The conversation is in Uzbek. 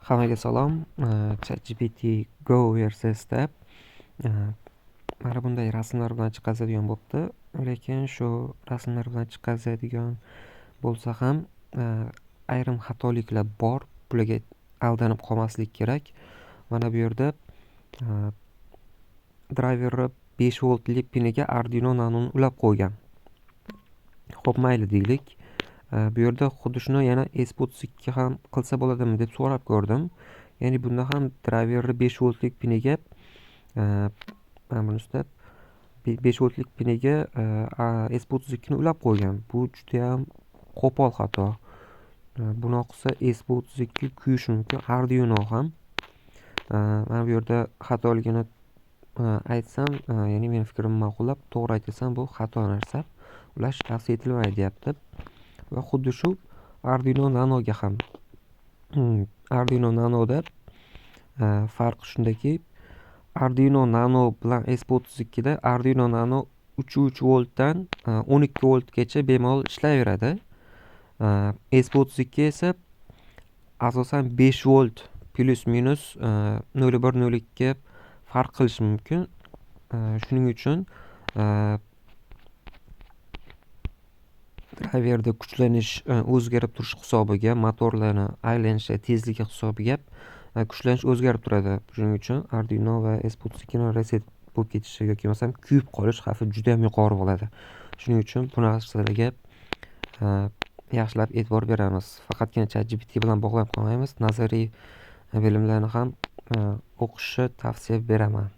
Hammaga salom. ChatGPT Go versiyasida mana bunday rasmlar bilan chiqazadigan bo'pti. Lekin shu rasmlar bilan chiqazadigan bo'lsa ham ayrim xatoliklar bor. Bularga aldanib qolmaslik kerak. Mana bu yerda driverni 5 voltlik piniga Arduino Nano'ni ulab qo'ygan. Xo'p, mayli deylik. Bu yerda xuddi shuni yana S32 ham qilsa bo'ladimi deb so'rab ko'rdim. Ya'ni bunda ham driverni 5 voltlik piniga mana buni ustab 5 voltlik piniga S32 ni ulab qo'ygan. Bu juda ham qo'pol xato. Bunaqa qilsa S32 kuyishi mumkin. Arduino ham mana bu yerda xatoligini aytsam, ya'ni meni fikrimni ma'qullab, to'g'ri aytsam bu xato narsa. Ulash tavsiya etilmaydi deyapti. Va xuddi shu Arduino Nanoga ham. Arduino Nanoda farq shundaki, Arduino Nano bilan S32 da Arduino Nano 3 voltdan 12 voltgacha bemalol ishlayveradi. S32 esa asosan 5 volt plus minus 0,1-0,2 farq qilishi mumkin. Shuning uchun driverda kuchlanish o'zgarib turishi hisobiga, motorlarni aylanishi tezligi hisobiga kuchlanish o'zgarib turadi. Shuning uchun Arduino va S32 ni reset bo'lib ketishi yoki bo'lmasam kuyib qolish xavfi juda ham yuqori bo'ladi. Shuning uchun bu narsalarga yaxshilab e'tibor beramiz. Faqatgina ChatGPT bilan bog'lanib qolmaymiz. Nazariy bilimlarni ham o'qishni tavsiya beraman.